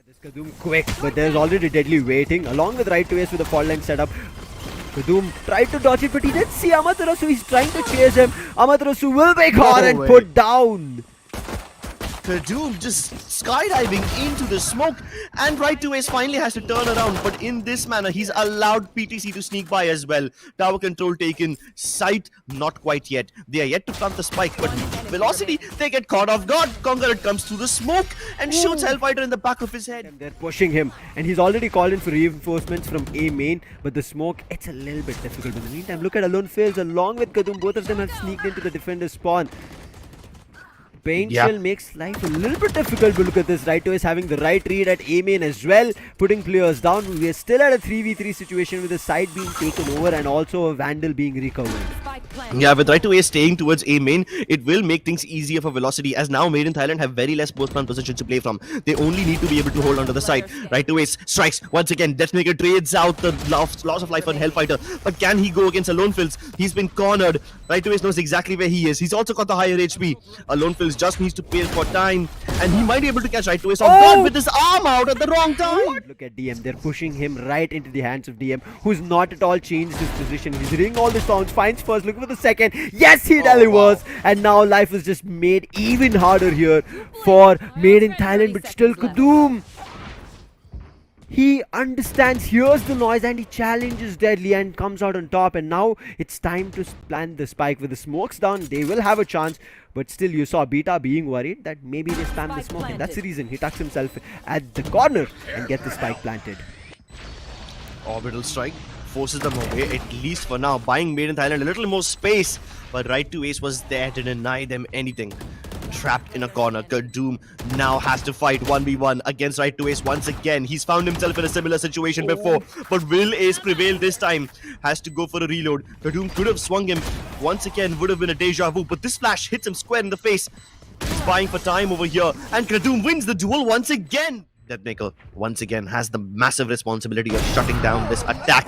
This Kadoom quick, but there's already Deadly waiting along with right to ace with the fault line setup. Kadoom tried to dodge it, but he didn't see Amaterasu. He's trying to chase him. Amaterasu will be caught and put down. Kadoom just skydiving into the smoke, and right to ace finally has to turn around, but in this manner he's allowed PTC to sneak by as well. Tower control taken, sight not quite yet. They are yet to plant the spike, but velocity, they get caught off guard. Kongared comes through the smoke and shoots hellffR in the back of his head. They're pushing him, and he's already called in for reinforcements from A main, but the smoke, it's a little bit difficult. But in the meantime, look at AloNeFillz along with Kadoom. Both of them have sneaked into the defender's spawn. Paint shell makes life a little bit difficult, but look at this. Right to ace having the right read at A main as well, putting players down. We are still at a 3v3 situation with the side being taken over and also a Vandal being recovered. Yeah, with right to ace staying towards A main, it will make things easier for velocity, as now Made in Thailand have very less post-plant positions to play from. They only need to be able to hold onto the side. Right to ace strikes once again. DEATHMAKER trades out the loss of life on hellffR, but can he go against AloNeFillz? He's been cornered. Right to ace knows exactly where he is. He's also got the higher HP. AloNeFillz just needs to pay for time, and he might be able to catch right to ace off guard with his arm out at the wrong time. Look at DM. They're pushing him right into the hands of DM, who's not at all changed his position. He's ringing all the sounds, finds first, looking for the second. Yes, he delivers. And now life is just made even harder here for Made in Thailand, but still Kadoom. He understands, hears the noise, and he challenges Deadly and comes out on top. And now it's time to plant the spike. With the smokes down, they will have a chance. But still, you saw Beta being worried that maybe they spam the smoke. And that's the reason he tucks himself at the corner and gets the spike planted. Orbital strike forces them away, at least for now, buying Made in Thailand a little more space. But right to ace was there to deny them anything. Trapped in a corner, Kadoom now has to fight 1v1 against right to ace once again. He's found himself in a similar situation before, but will ace prevail this time? Has to go for a reload. Kadoom could have swung him once again, would have been a deja vu, but this flash hits him square in the face. He's buying for time over here, and Kadoom wins the duel once again. DEATHMAKER once again has the massive responsibility of shutting down this attack.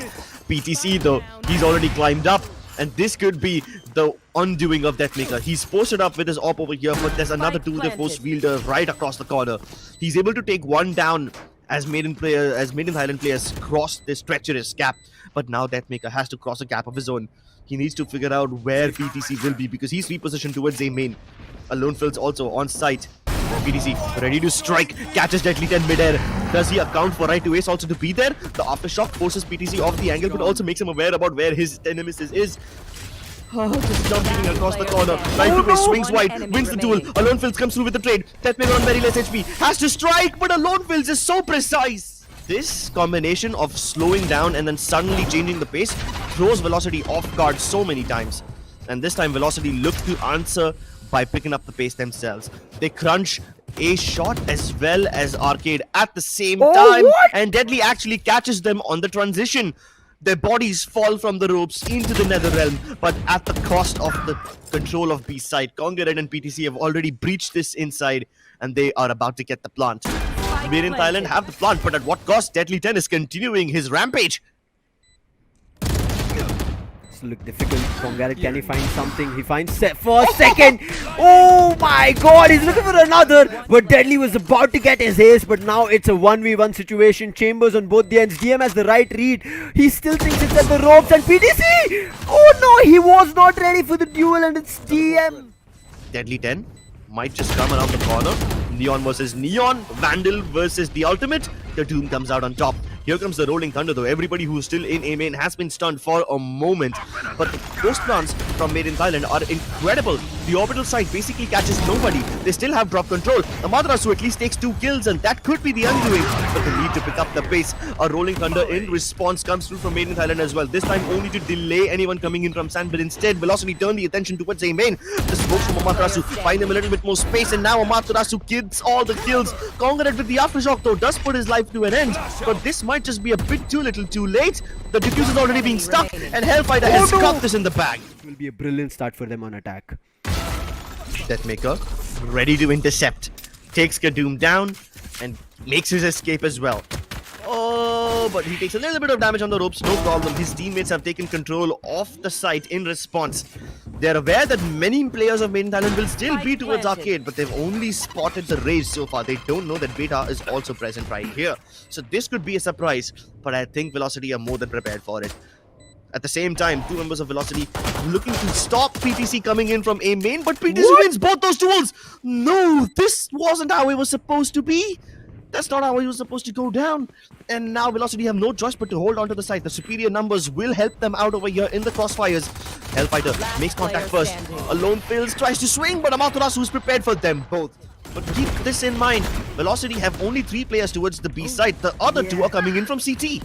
PTC though, he's already climbed up, and this could be the undoing of DEATHMAKER. He's posted up with his op over here, but there's another 2-2 force wielder right across the corner. He's able to take one down as Made in Thailand players cross this treacherous gap. But now DEATHMAKER has to cross a gap of his own. He needs to figure out where PTC will be, because he's repositioned towards A main. AloNeFillz also on site. PTC ready to strike, catches Deadly 10 midair. Does he account for right to ace also to be there? The aftershock forces PTC off the angle, but also makes him aware about where his nemesis is. Just jumping across the corner. Right to ace swings wide, wins the duel. AloNeFillz comes through with the trade. DEATHMAKER on very less HP, has to strike, but AloNeFillz is so precise. This combination of slowing down and then suddenly changing the pace throws velocity off guard so many times. And this time velocity look to answer by picking up the pace themselves. They crunch a shot as well as Arcade at the same time, and Deadly actually catches them on the transition. Their bodies fall from the ropes into the nether realm, but at the cost of the control of B side. Kongared and PTC have already breached this inside, and they are about to get the plant. Made in Thailand have the plant, but at what cost? Deadly 10 is continuing his rampage. Look difficult. Kongared, can he find something? He finds first, second. Oh my god, he's looking for another. But Deadly was about to get his ace, but now it's a 1v1 situation. Chambers on both the ends. DM has the right read. He still thinks it's at the ropes, and PTC! Oh no, he was not ready for the duel, and it's DM. Deadly 10 might just come around the corner. Neon versus Neon. Vandal versus the ultimate. Kadoom comes out on top. Here comes the rolling thunder though. Everybody who's still in A main has been stunned for a moment. But the post plants from Made in Thailand are incredible. The orbital side basically catches nobody. They still have drop control. Amaterasu at least takes 2 kills, and that could be the undoing. But they need to pick up the pace. A rolling thunder in response comes through from Made in Thailand as well. This time only to delay anyone coming in from Sand, but instead velocity turned the attention towards A main. The smokes from Amaterasu find him a little bit more space, and now Amaterasu gets all the kills. Kongared with the aftershock though does put his life to an end, but this might just be a bit too little too late. The diffuse is already being stuck, and hellffR has got this in the bag. It will be a brilliant start for them on attack. DEATHMAKER ready to intercept, takes Kadoom down and makes his escape as well. Oh, but he takes a little bit of damage on the ropes, no problem. His teammates have taken control of the site in response. They're aware that many players of Made in Thailand will still be Spike towards planted. Arcade, but they've only spotted the Raze so far. They don't know that Beta is also present right here. So this could be a surprise, but I think Velocity are more than prepared for it. At the same time, two members of Velocity looking to stop PTC coming in from A main, but PTC wins both those duels! No, this wasn't how it was supposed to be! That's not how it was supposed to go down. And now Velocity have no choice but to hold on to the side. The superior numbers will help them out over here in the crossfires. hellffR makes contact player first. standing. AloNeFillz tries to swing, but Amaterasu is prepared for them both. But keep this in mind, Velocity have only 3 players towards the B side. The other 2 are coming in from CT.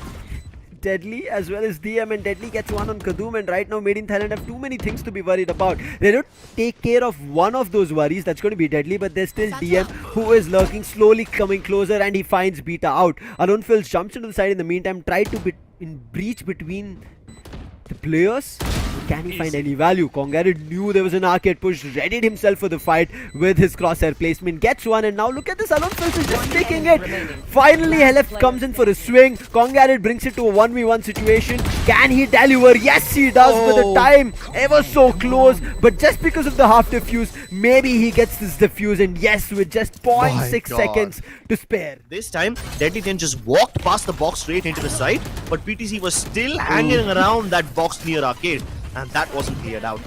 Deadly as well as DM, and Deadly gets one on Kadoom, and right now Made in Thailand have too many things to be worried about. They don't take care of one of those worries, that's going to be Deadly, but there's still DM who is lurking, slowly coming closer, and he finds Beta out. AloNeFillz jumps into the side in the meantime, tried to be in breach between the players. Can he find any value? Kongared knew there was an arcade push, readied himself for the fight with his crosshair placement, gets one, and now look at this, AloNeFillz is just taking it. Finally, hellffR comes in for a swing. Kongared brings it to a 1v1 situation. Can he deliver? Yes, he does, with the time ever so close. But just because of the half defuse, maybe he gets this defuse, and yes, with just 0.6 God. seconds to spare. This time, Deadly10 just walked past the box straight into the side, but PTC was still hanging around that box near Arcade, and that wasn't cleared out.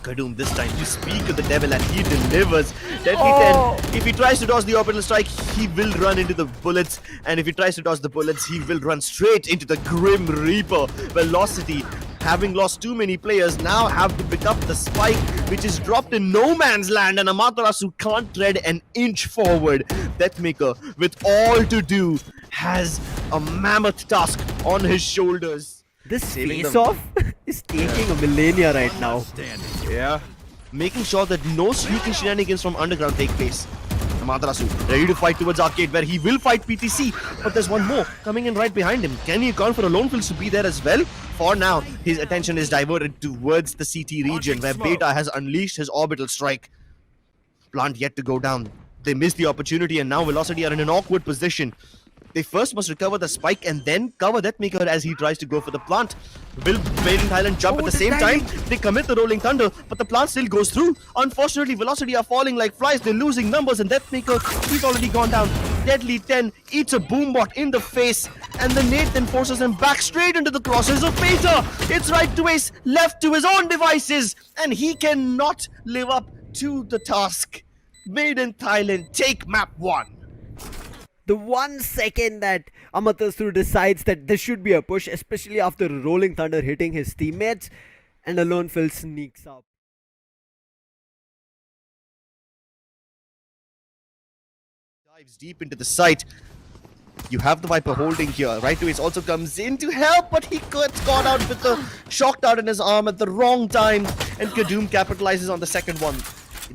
Kadoom this time to speak of the devil, and he delivers. Deadly10, if he tries to dodge the orbital strike, he will run into the bullets, and if he tries to dodge the bullets, he will run straight into the Grim Reaper. Velocity, having lost too many players, now have to pick up the spike, which is dropped in no man's land, and Amaterasu can't tread an inch forward. DEATHMAKER, with all to do, has a mammoth task on his shoulders. This Saving them. face-off is taking a millennia right now. Yeah. Making sure that no sneaking shenanigans from underground take place. Amaterasu ready to fight towards Arcade, where he will fight PTC, but there's one more coming in right behind him. Can he account for AloNeFillz to be there as well? For now, his attention is diverted towards the CT region, where Beta has unleashed his orbital strike. Plant yet to go down. They missed the opportunity, and now Velocity are in an awkward position. They first must recover the spike and then cover DEATHMAKER as he tries to go for the plant. Will Made in Thailand jump at the same time? They commit the Rolling Thunder, but the plant still goes through. Unfortunately, Velocity are falling like flies. They're losing numbers, and DEATHMAKER, he's already gone down. Deadly10 eats a boombot in the face, and the nade then forces him back straight into the crosses of Beta. It's right to ace, left to his own devices, and he cannot live up to the task. Made in Thailand take map 1. The 1 second that Amaterasu decides that this should be a push, especially after Rolling Thunder hitting his teammates, and AloNeFillz sneaks up. Dives deep into the site. You have the Viper holding here. Right to ace also comes in to help, but he gets caught out with the shock dart in his arm at the wrong time, and Kadoom capitalizes on the second one.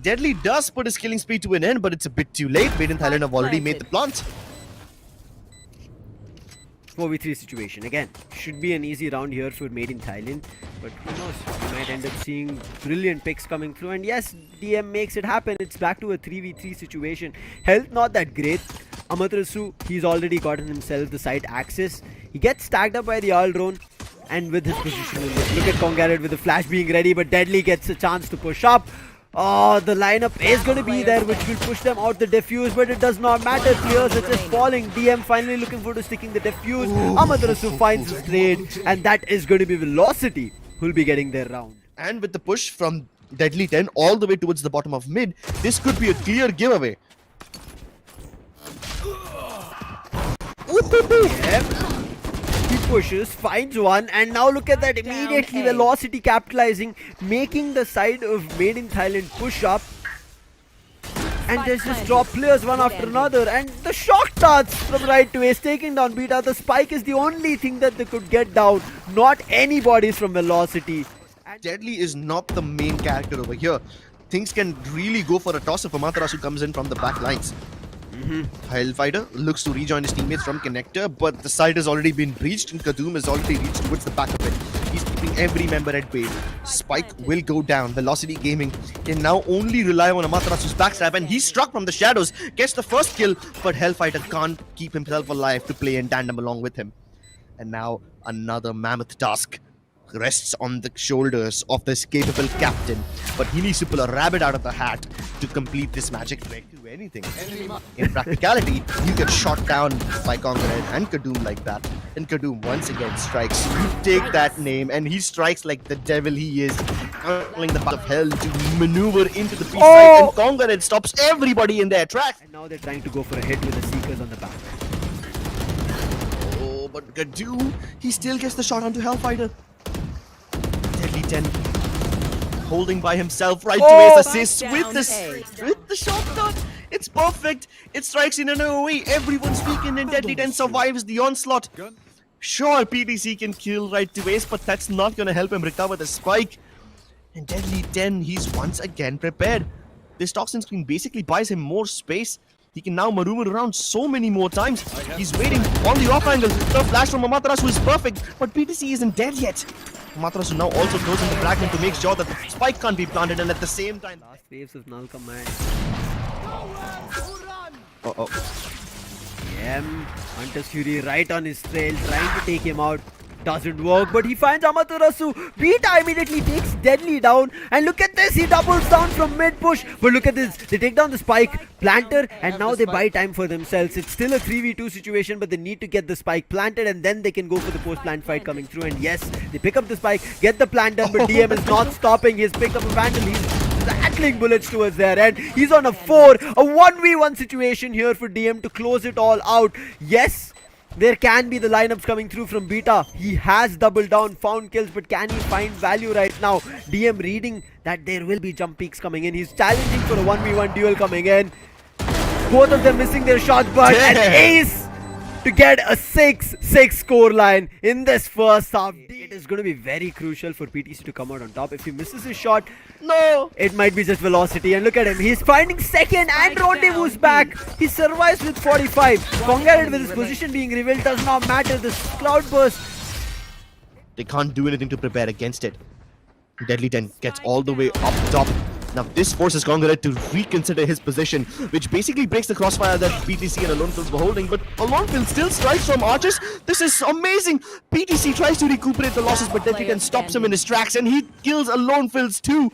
Deadly does put his killing speed to an end, but it's a bit too late. Made in Thailand have already made the plant. 4v3 situation. Again, should be an easy round here for Made in Thailand, but who knows? We might end up seeing brilliant picks coming through, and yes, DM makes it happen. It's back to a 3v3 situation. Health not that great. Amaterasu, he's already gotten himself the side access. He gets stacked up by the all drone, and with his position in this, look at Kongared with the flash being ready, but Deadly gets a chance to push up. Oh, the lineup is going to be there, which will push them out the defuse, but it does not matter. Players are just falling. DM finally looking forward to sticking the defuse. Amaterasu finds his trade, and that is going to be Velocity who'll be getting their round. And with the push from Deadly10 all the way towards the bottom of mid, this could be a clear giveaway. Yep. He pushes, finds one, and now look at that, immediately Velocity capitalizing, making the side of Made in Thailand push up, and there's just drop players one after another, and the shock darts from right to ace taking down Beta. The spike is the only thing that they could get down, not anybody's from Velocity. And Deadly is not the main character over here. Things can really go for a toss if Amaterasu comes in from the back lines. hellffR looks to rejoin his teammates from Connector, but the side has already been breached, and Kadoom has already reached towards the back of it. He's keeping every member at bay. Spike will go down. Velocity Gaming can now only rely on Amaterasu's backstab, and he's struck from the shadows, gets the first kill, but hellffR can't keep himself alive to play in tandem along with him. And now another mammoth task. rests on the shoulders of this capable captain, but he needs to pull a rabbit out of the hat to complete this magic trick to anything. In practicality, you get shot down by Kongared and Kadoom like that, and Kadoom once again strikes. You take that name, and he strikes like the devil he is, handling the path of hell to maneuver into the B side, and Kongared stops everybody in their tracks. And now they're trying to go for a hit with the Seekers on the back. Oh, but Kadoom, he still gets the shot onto hellffR. Deadly 10 holding by himself, right to ace assist with the shot dot. It's perfect. It strikes in an AoE. Everyone's weakened and Deadly 10 survives the onslaught. Sure, PTC can kill right to ace, but that's not gonna help him recover the spike. And Deadly 10, he's once again prepared. This toxin screen basically buys him more space. He can now maneuver around so many more times. He's waiting on the off angle. The flash from Amaterasu is perfect, but PTC isn't dead yet. Amaterasu now also closing the fragment to make sure that the spike can't be planted, and at the same time... Last waves of null command. Hunter's Fury right on his trail, trying to take him out. Doesn't work, but he finds Amaterasu. Beta immediately takes Deadly down. And look at this, he doubles down from mid push. But look at this, they take down the spike, planter, and now they buy time for themselves. It's still a 3v2 situation, but they need to get the spike planted, and then they can go for the post-plant fight coming through. And yes, they pick up the spike, get the plant done, but DM is not stopping. He's picked up a Vandal. He's rattling bullets towards their end. He's on a 4, a 1v1 situation here for DM to close it all out. Yes, there can be the lineups coming through from Beta. He has doubled down, found kills, but can he find value right now? DM reading that there will be jump peaks coming in. He's challenging for a 1v1 duel coming in. Both of them missing their shots, but an ace to get a 6-6 score line in this first half. It is going to be very crucial for PTC to come out on top. If he misses his shot, no, it might be just velocity. And look at him, he's finding second, and Rendezvous's back. He survives with 45. Kongared with his position being revealed does not matter. This cloudburst, they can't do anything to prepare against it. Deadly 10 gets all the way up top. Now this forces Kongared to reconsider his position, which basically breaks the crossfire that PTC and AloNeFillz were holding, but AloNeFillz still strikes from archers. This is amazing! PTC tries to recuperate the losses, but Deadly 10 stops him in his tracks, and he kills AloNeFillz too.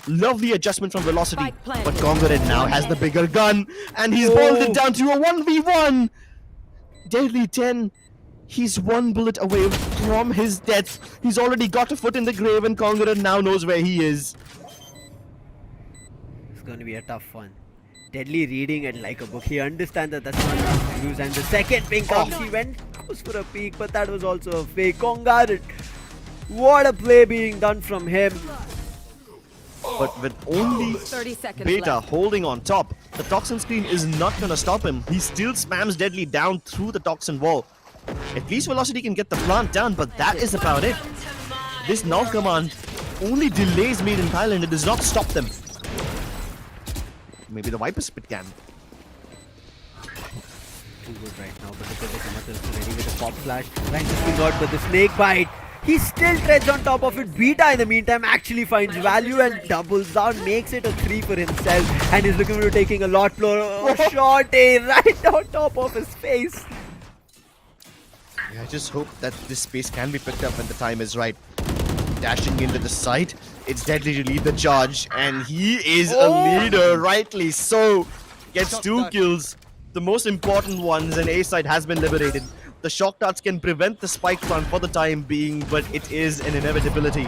Lovely adjustment from velocity, but Kongared now has the bigger gun, and he's boiled it down to a 1v1! Deadly 10, he's one bullet away from his death. He's already got a foot in the grave, and Kongared now knows where he is. going to be a tough one. Deadly reading it like a book. He understands that that's not enough to use. And the second ping comes, he goes for a peek, but that was also a fake. Kongared, what a play being done from him. But with only Beta holding on top, the Toxin screen is not going to stop him. He still spams Deadly down through the Toxin wall. At least Velocity can get the plant down, but that is about it. This null command only delays Made in Thailand. It does not stop them. Maybe the Viper Spit can. Too good right now, but look at this. Amaterasu ready with a pop flash. Trying to swing out, but the snake bite. He still treads on top of it. Beta in the meantime actually finds value and doubles down, makes it a 3 for himself. And he's looking for taking a lot more shot right on top of his face. I just hope that this space can be picked up when the time is right. Dashing into the site, it's Deadly to lead the charge, and he is a leader, rightly so. Gets 2 kills, the most important ones, and A side has been liberated. The shock darts can prevent the spike run for the time being, but it is an inevitability.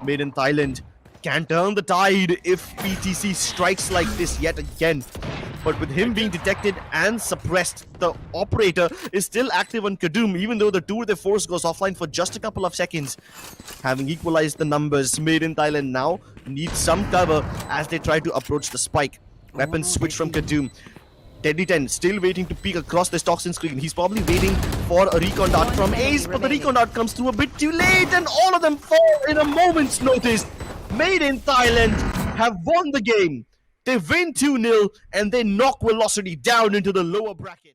Made in Thailand can turn the tide if PTC strikes like this yet again. But with him being detected and suppressed, the operator is still active on Kadoom, even though the tour de force goes offline for just a couple of seconds. Having equalized the numbers, Made in Thailand now needs some cover as they try to approach the spike. Weapons switch from Kadoom. Deadly 10 still waiting to peek across this Toxin screen. He's probably waiting for a recon dart from Ace, but the recon dart comes through a bit too late, and all of them fall in a moment's notice. Made in Thailand have won the game. They win 2-0, and they knock Velocity down into the lower bracket.